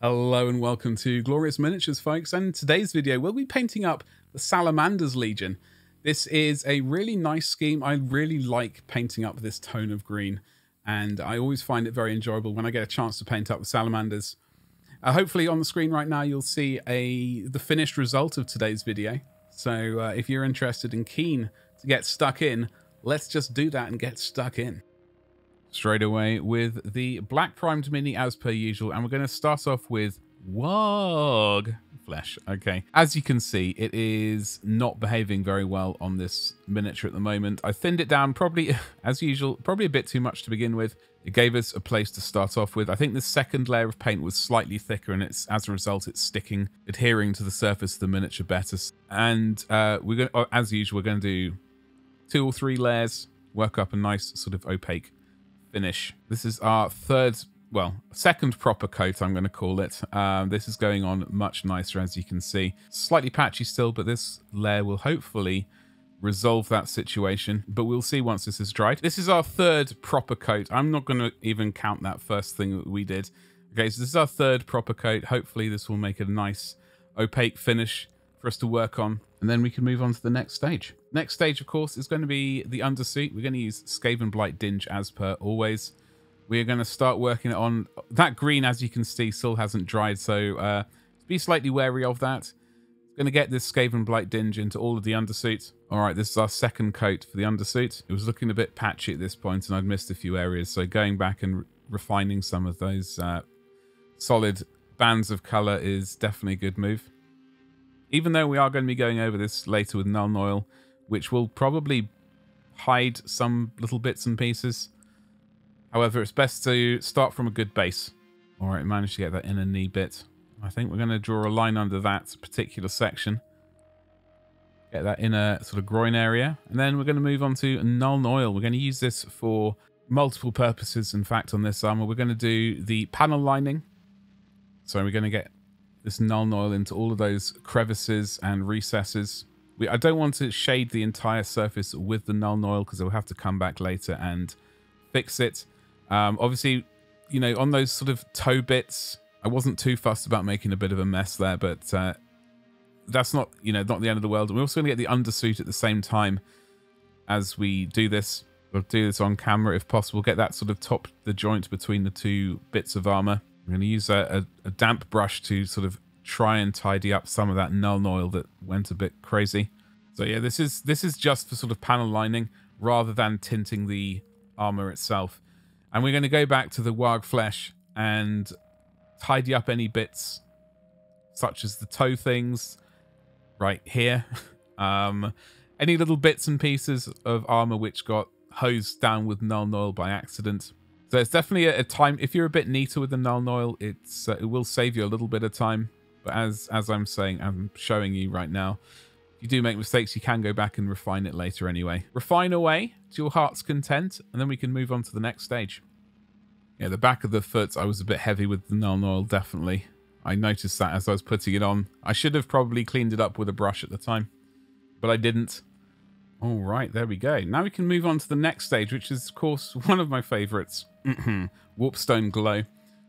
Hello and welcome to Glorious Miniatures, folks, and in today's video we'll be painting up the Salamanders Legion. This is a really nice scheme. I really like painting up this tone of green, and I always find it very enjoyable when I get a chance to paint up the Salamanders. Hopefully on the screen right now you'll see the finished result of today's video, so if you're interested and keen to get stuck in, let's just do that and get stuck in. Straight away with the black primed mini as per usual, and we're going to start off with Waaagh flesh. Okay, as you can see, it is not behaving very well on this miniature at the moment. I thinned it down probably, as usual, probably a bit too much to begin with. It gave us a place to start off with. I think the second layer of paint was slightly thicker, and it's as a result it's sticking, adhering to the surface of the miniature better. And we're going, as usual, we're going to do 2 or 3 layers, work up a nice sort of opaque finish. This is our second proper coat, I'm going to call it. This is going on much nicer, as you can see. Slightly patchy still, but this layer will hopefully resolve that situation, but we'll see once this is dried. This is our third proper coat. I'm not going to even count that first thing that we did. Okay, so this is our third proper coat. Hopefully this will make a nice opaque finish for us to work on, and then we can move on to the next stage. Next stage, of course, is going to be the undersuit. We're going to use Skavenblight dinge as per always. We're going to start working on that green. As you can see, still hasn't dried, so be slightly wary of that. Going to get this Skavenblight dinge into all of the undersuit. All right, this is our second coat for the undersuit. It was looking a bit patchy at this point, and I'd missed a few areas, so going back and refining some of those solid bands of color is definitely a good move. Even though we are going to be going over this later with Nuln oil, which will probably hide some little bits and pieces. However, it's best to start from a good base. All right, managed to get that inner knee bit. I think we're going to draw a line under that particular section. Get that inner sort of groin area. And then we're going to move on to Nuln oil. We're going to use this for multiple purposes, in fact, on this armor. We're going to do the panel lining. So we're going to get this Nuln oil into all of those crevices and recesses. I don't want to shade the entire surface with the Nuln oil because we'll have to come back later and fix it. Obviously, you know, on those sort of toe bits, I wasn't too fussed about making a bit of a mess there, but that's not, you know, not the end of the world. We're also going to get the undersuit at the same time as we do this. We'll do this on camera if possible. Get that sort of top the joint between the two bits of armor. We're going to use a damp brush to sort of try and tidy up some of that Nuln oil that went a bit crazy. So yeah, this is just for sort of panel lining rather than tinting the armor itself. And we're going to go back to the Waaagh flesh and tidy up any bits such as the toe things right here. Any little bits and pieces of armor which got hosed down with Nuln oil by accident. So it's definitely a time, if you're a bit neater with the Nuln oil, it will save you a little bit of time. But as I'm saying, I'm showing you right now, if you do make mistakes, you can go back and refine it later anyway. Refine away to your heart's content, and then we can move on to the next stage. Yeah, the back of the foot, I was a bit heavy with the Nuln oil, definitely. I noticed that as I was putting it on. I should have probably cleaned it up with a brush at the time, but I didn't. All right, there we go. Now we can move on to the next stage, which is, of course, one of my favorites. Warpstone glow.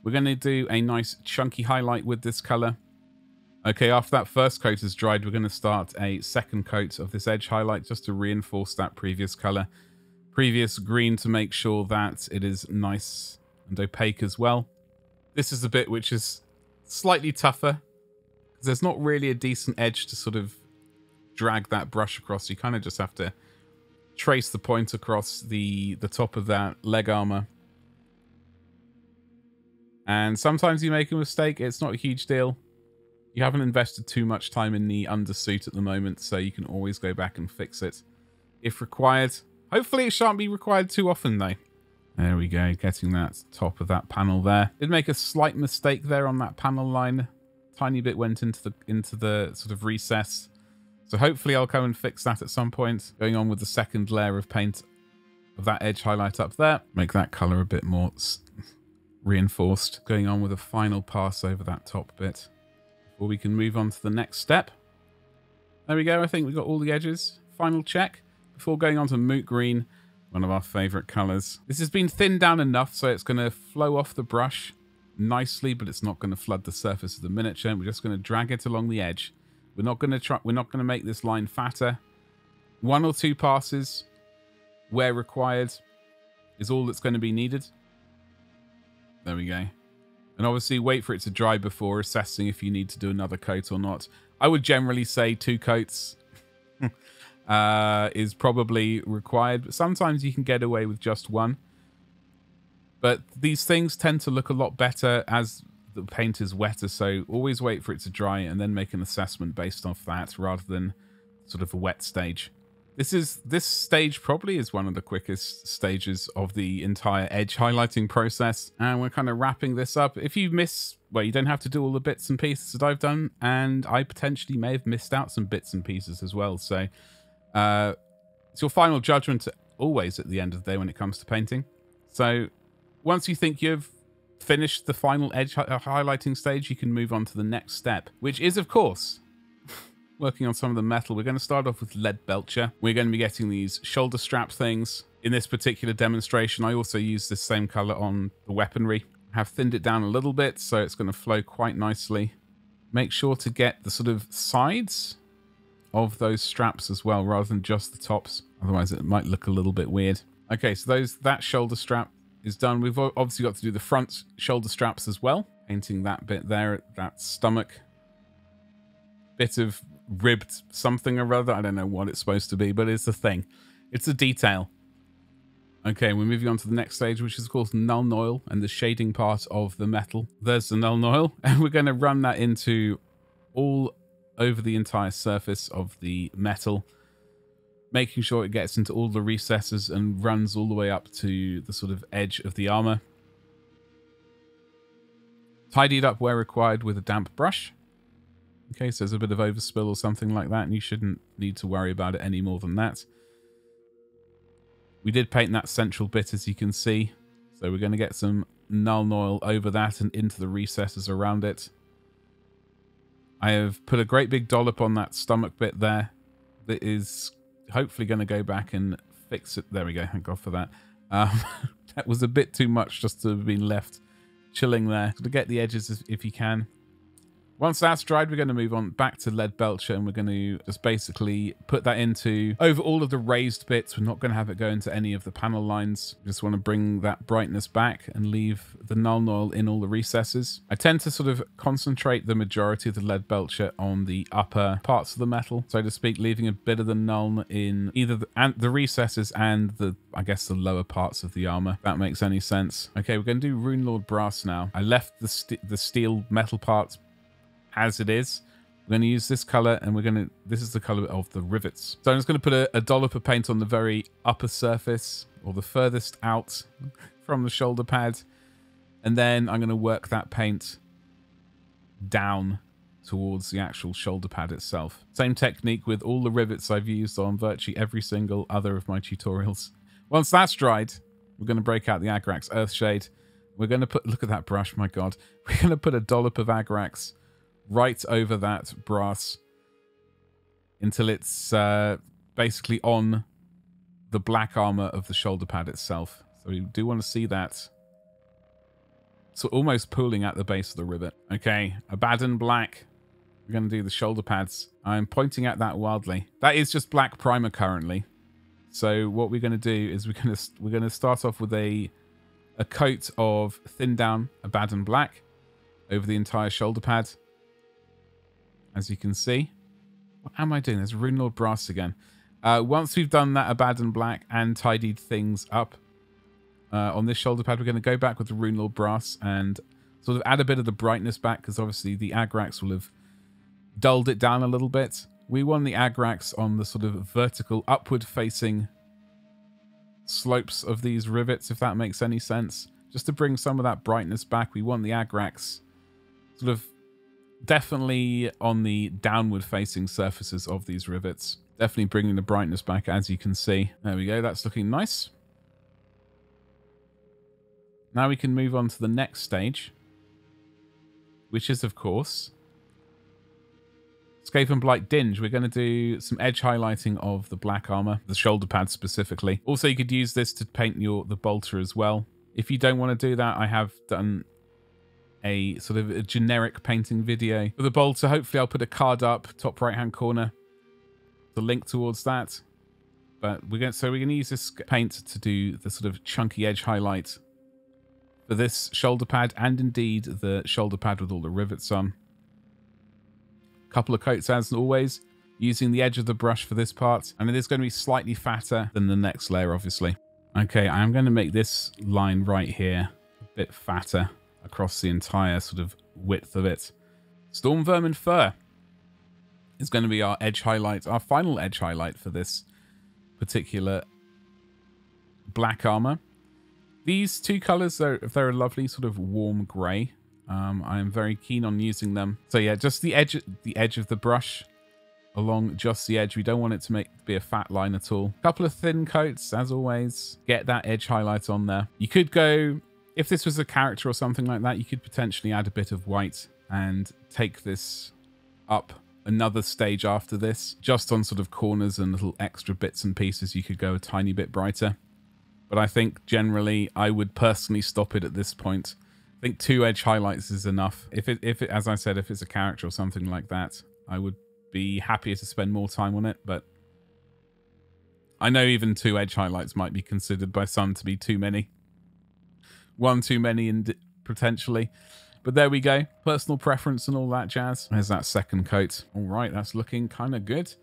We're going to do a nice chunky highlight with this color. Okay, after that first coat has dried, we're going to start a second coat of this edge highlight just to reinforce that previous color. Previous green to make sure that it is nice and opaque as well. This is the bit which is slightly tougher because there's not really a decent edge to sort of drag that brush across. You kind of just have to trace the point across the top of that leg armor. And sometimes you make a mistake. It's not a huge deal. You haven't invested too much time in the undersuit at the moment, so you can always go back and fix it if required. Hopefully it shan't be required too often, though. There we go, getting that top of that panel there. Did make a slight mistake there on that panel line. Tiny bit went into the sort of recess. So hopefully I'll come and fix that at some point. Going on with the second layer of paint of that edge highlight up there. Make that color a bit more reinforced. Going on with a final pass over that top bit before we can move on to the next step. There we go. I think we've got all the edges. Final check before going on to Moot green, one of our favorite colors. This has been thinned down enough so it's going to flow off the brush nicely, but it's not going to flood the surface of the miniature. We're just going to drag it along the edge. We're not going to make this line fatter. 1 or 2 passes where required is all that's going to be needed. There we go. And obviously wait for it to dry before assessing if you need to do another coat or not. I would generally say 2 coats is probably required, but sometimes you can get away with just 1. But these things tend to look a lot better as the paint is wetter, so always wait for it to dry and then make an assessment based off that rather than sort of a wet stage. This stage probably is one of the quickest stages of the entire edge highlighting process, and we're kind of wrapping this up. If you miss, well, you don't have to do all the bits and pieces that I've done, and I potentially may have missed out some bits and pieces as well. So it's your final judgment always at the end of the day when it comes to painting. So once you think you've finished the final edge highlighting stage, you can move on to the next step, which is, of course, working on some of the metal. We're going to start off with Leadbelcher. We're going to be getting these shoulder strap things. In this particular demonstration, I also use the same color on the weaponry. I have thinned it down a little bit, so it's going to flow quite nicely. Make sure to get the sort of sides of those straps as well, rather than just the tops. Otherwise, it might look a little bit weird. Okay, so that shoulder strap is done. We've obviously got to do the front shoulder straps as well. Painting that bit there, that stomach. Bit of ribbed something or other. I don't know what it's supposed to be, but it's a thing. It's a detail. Okay, we're moving on to the next stage, which is, of course, Nuln oil and the shading part of the metal. There's the Nuln oil, and we're going to run that into all over the entire surface of the metal, making sure it gets into all the recesses and runs all the way up to the sort of edge of the armor. Tidy it up where required with a damp brush. In case there's a bit of overspill or something like that, and you shouldn't need to worry about it any more than that. We did paint that central bit, as you can see, so we're going to get some Nuln oil over that and into the recesses around it. I have put a great big dollop on that stomach bit there that is hopefully going to go back and fix it. There we go, thank God for that. That was a bit too much just to have been left chilling there. So to get the edges if you can. Once that's dried, we're going to move on back to Leadbelcher, and we're going to just basically put that into over all of the raised bits. We're not going to have it go into any of the panel lines. We just want to bring that brightness back and leave the Nuln oil in all the recesses. I tend to sort of concentrate the majority of the Leadbelcher on the upper parts of the metal, so to speak, leaving a bit of the Nuln in either the recesses and the, I guess, the lower parts of the armor, if that makes any sense. Okay, we're going to do Runelord brass now. I left the steel metal parts as it is. We're going to use this color, and this is the color of the rivets. So I'm just going to put a dollop of paint on the very upper surface, or the furthest out from the shoulder pad, and then I'm going to work that paint down towards the actual shoulder pad itself. Same technique with all the rivets I've used on virtually every single other of my tutorials. Once that's dried, we're going to break out the Agrax Earthshade. We're going to put, look at that brush, my God. We're going to put a dollop of Agrax right over that brass until it's basically on the black armor of the shoulder pad itself. So we do want to see that. So almost pooling at the base of the rivet. Okay, Abaddon black. We're going to do the shoulder pads. I'm pointing at that wildly. That is just black primer currently. So what we're going to do is we're going to start off with a coat of thinned down Abaddon black over the entire shoulder pad. As you can see. What am I doing? There's Runelord brass again. Once we've done that Abaddon black and tidied things up on this shoulder pad, we're going to go back with the Runelord brass and sort of add a bit of the brightness back, because obviously the Agrax will have dulled it down a little bit. We want the Agrax on the sort of vertical upward facing slopes of these rivets, if that makes any sense. Just to bring some of that brightness back, we want the Agrax sort of definitely on the downward facing surfaces of these rivets. Definitely bringing the brightness back, as you can see. There we go, that's looking nice. Now we can move on to the next stage, which is, of course, Skavenblight dinge. We're going to do some edge highlighting of the black armor, the shoulder pads specifically. Also, you could use this to paint the bolter as well. If you don't want to do that, I have done a sort of a generic painting video for the bolter. Hopefully I'll put a card up top right hand corner, the link towards that. But we're going to use this paint to do the sort of chunky edge highlight for this shoulder pad, and indeed the shoulder pad with all the rivets on. Couple of coats as always, using the edge of the brush for this part, and it is going to be slightly fatter than the next layer, obviously. Okay, I'm going to make this line right here a bit fatter across the entire sort of width of it. Stormvermin fur is going to be our edge highlight, our final edge highlight for this particular black armor. These two colors, they're a lovely sort of warm gray. I am very keen on using them. So yeah, just the edge of the brush along just the edge. We don't want it to be a fat line at all. A couple of thin coats, as always. Get that edge highlight on there. You could go, if this was a character or something like that, you could potentially add a bit of white and take this up another stage after this. Just on sort of corners and little extra bits and pieces, you could go a tiny bit brighter. But I think generally I would personally stop it at this point. I think 2 edge highlights is enough. If it, as I said, if it's a character or something like that, I would be happier to spend more time on it. But I know even 2 edge highlights might be considered by some to be too many. 1 too many, and potentially. But there we go. Personal preference and all that jazz. There's that second coat. All right, that's looking kind of good. So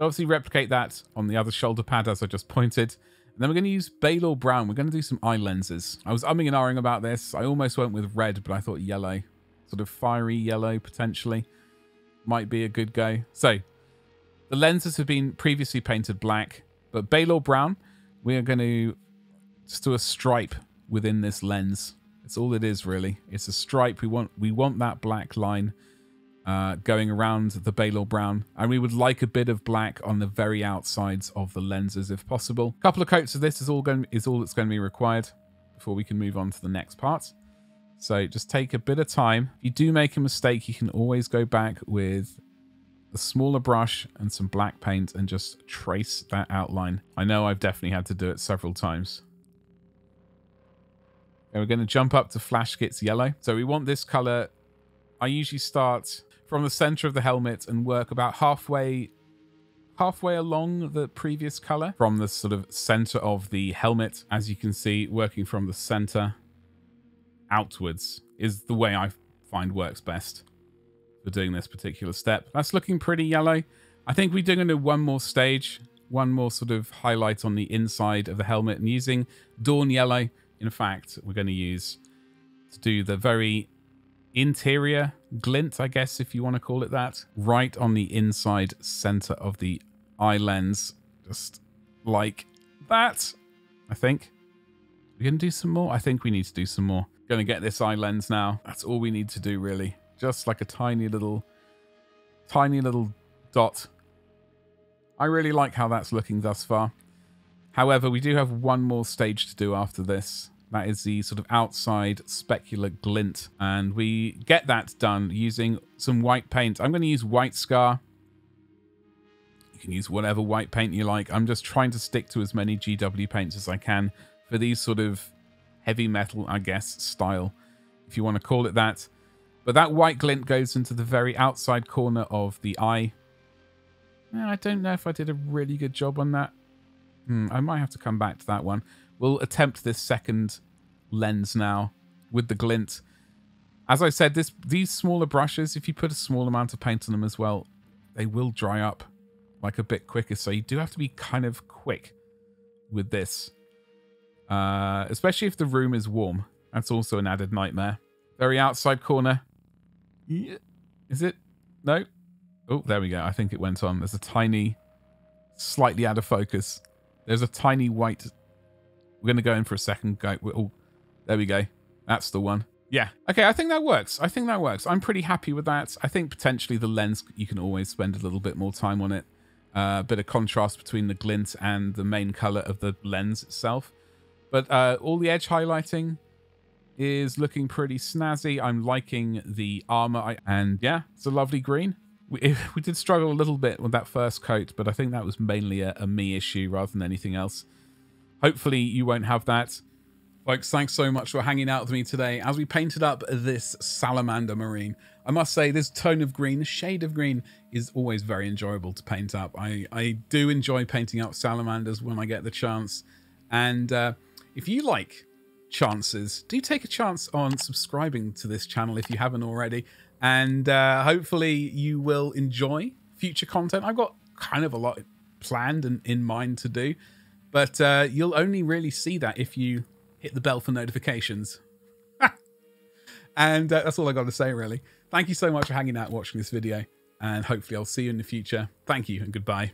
obviously replicate that on the other shoulder pad as I just pointed. And then we're going to use Balor brown. We're going to do some eye lenses. I was umming and ahhing about this. I almost went with red, but I thought yellow, sort of fiery yellow potentially, might be a good go. So the lenses have been previously painted black, but Balor brown, we are going to just do a stripe within this lens. It's all it is, really. It's a stripe. We want that black line going around the Balor brown, and we would like a bit of black on the very outsides of the lenses if possible. A couple of coats of this is all that's going to be required before we can move on to the next part. So just take a bit of time. If you do make a mistake, you can always go back with a smaller brush and some black paint and just trace that outline. I know I've definitely had to do it several times. Okay, we're going to jump up to Flash Gitz yellow. So we want this color. I usually start from the center of the helmet and work about halfway along the previous color from the sort of center of the helmet. As you can see, working from the center outwards is the way I find works best for doing this particular step. That's looking pretty yellow. I think we're doing one more stage, one more sort of highlight on the inside of the helmet, and using Dorn yellow. In fact, we're going to use to do the very interior glint, I guess, if you want to call it that, right on the inside center of the eye lens, just like that. I think we're going to do some more. I think we need to do some more. Going to get this eye lens now. That's all we need to do, really. Just like a tiny little dot. I really like how that's looking thus far. However, we do have one more stage to do after this. That is the sort of outside specular glint. And we get that done using some white paint. I'm going to use White Scar. You can use whatever white paint you like. I'm just trying to stick to as many GW paints as I can for these sort of heavy metal, I guess, style, if you want to call it that. But that white glint goes into the very outside corner of the eye. I don't know if I did a really good job on that. I might have to come back to that one. We'll attempt this second lens now with the glint. As I said, these smaller brushes, if you put a small amount of paint on them as well, they will dry up like a bit quicker. So you do have to be kind of quick with this. Especially if the room is warm. That's also an added nightmare. Very outside corner. Yeah. Is it? No? Oh, there we go. I think it went on. There's a tiny, slightly out of focus. There's a tiny white. We're going to go in for a second go. Oh, there we go. That's the one. Yeah. Okay, I think that works. I'm pretty happy with that. I think potentially the lens, you can always spend a little bit more time on it. A bit of contrast between the glint and the main color of the lens itself. But all the edge highlighting is looking pretty snazzy. I'm liking the armor. And yeah, it's a lovely green. We did struggle a little bit with that first coat, but I think that was mainly a me issue rather than anything else. Hopefully you won't have that. Folks, thanks so much for hanging out with me today as we painted up this Salamander Marine. I must say, this tone of green, this shade of green, is always very enjoyable to paint up. I do enjoy painting up Salamanders when I get the chance. And if you like chances, do take a chance on subscribing to this channel if you haven't already. And hopefully you will enjoy future content. I've got kind of a lot planned and in mind to do. But you'll only really see that if you hit the bell for notifications. And that's all I got to say, really. Thank you so much for hanging out watching this video, and hopefully I'll see you in the future. Thank you and goodbye.